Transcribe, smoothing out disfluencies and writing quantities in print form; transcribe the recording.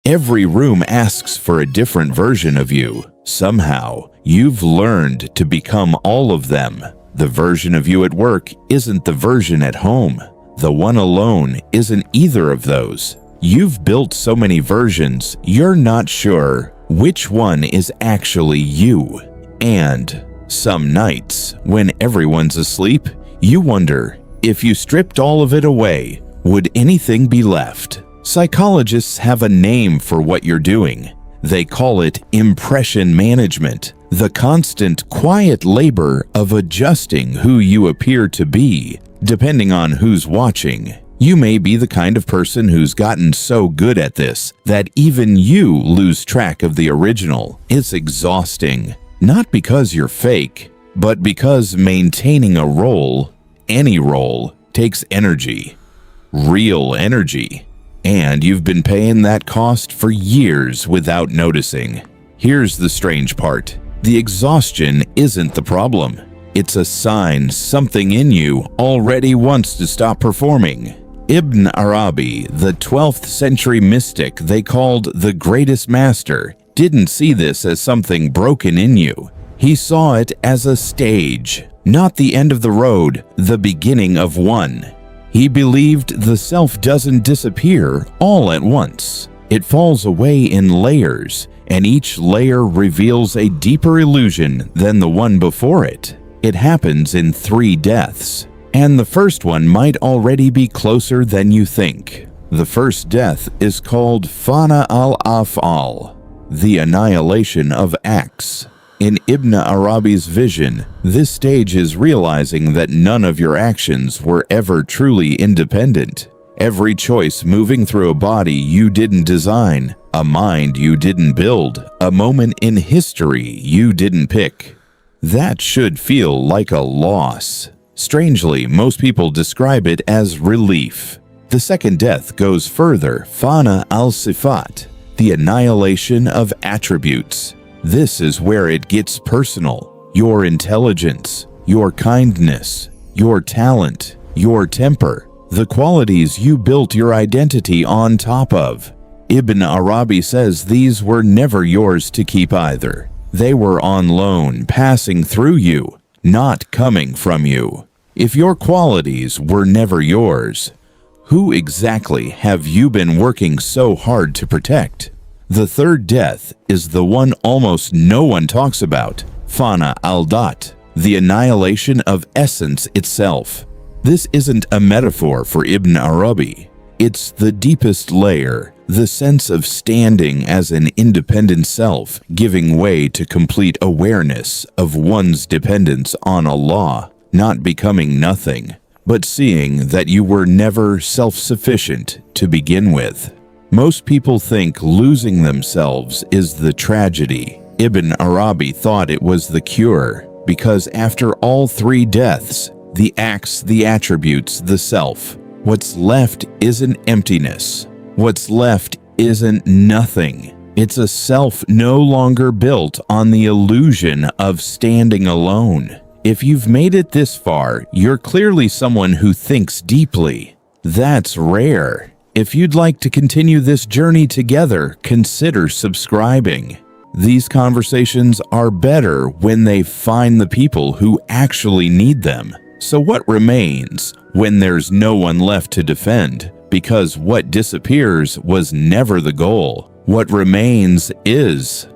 Every room asks for a different version of you. Somehow, you've learned to become all of them. The version of you at work isn't the version at home. The one alone isn't either of those. You've built so many versions, you're not sure which one is actually you. And some nights, when everyone's asleep, you wonder, if you stripped all of it away, would anything be left? Psychologists have a name for what you're doing. They call it impression management, the constant, quiet labor of adjusting who you appear to be, depending on who's watching. You may be the kind of person who's gotten so good at this that even you lose track of the original. It's exhausting, not because you're fake, but because maintaining a role, any role, takes energy. Real energy. And you've been paying that cost for years without noticing. Here's the strange part. The exhaustion isn't the problem. It's a sign something in you already wants to stop performing. Ibn Arabi, the 12th century mystic they called the greatest master, didn't see this as something broken in you. He saw it as a stage, not the end of the road, the beginning of one. He believed the self doesn't disappear all at once. It falls away in layers, and each layer reveals a deeper illusion than the one before it. It happens in 3 deaths, and the first one might already be closer than you think. The first death is called Fana al-Af'al, the annihilation of acts. In Ibn Arabi's vision, this stage is realizing that none of your actions were ever truly independent. Every choice moving through a body you didn't design, a mind you didn't build, a moment in history you didn't pick. That should feel like a loss. Strangely, most people describe it as relief. The second death goes further, Fana al-Sifat, the annihilation of attributes. This is where it gets personal. Your intelligence, your kindness, your talent, your temper, the qualities you built your identity on top of. Ibn Arabi says these were never yours to keep either. They were on loan, passing through you, not coming from you. If your qualities were never yours, who exactly have you been working so hard to protect? The third death is the one almost no one talks about, Fana al-Dat, the annihilation of essence itself. This isn't a metaphor for Ibn Arabi. It's the deepest layer, the sense of standing as an independent self, giving way to complete awareness of one's dependence on Allah, not becoming nothing, but seeing that you were never self-sufficient to begin with. Most people think losing themselves is the tragedy. Ibn Arabi thought it was the cure, because after all 3 deaths, the acts, the attributes, the self, what's left isn't emptiness. What's left isn't nothing. It's a self no longer built on the illusion of standing alone. If you've made it this far, you're clearly someone who thinks deeply. That's rare. If you'd like to continue this journey together, consider subscribing. These conversations are better when they find the people who actually need them. So what remains when there's no one left to defend? Because what disappears was never the goal. What remains is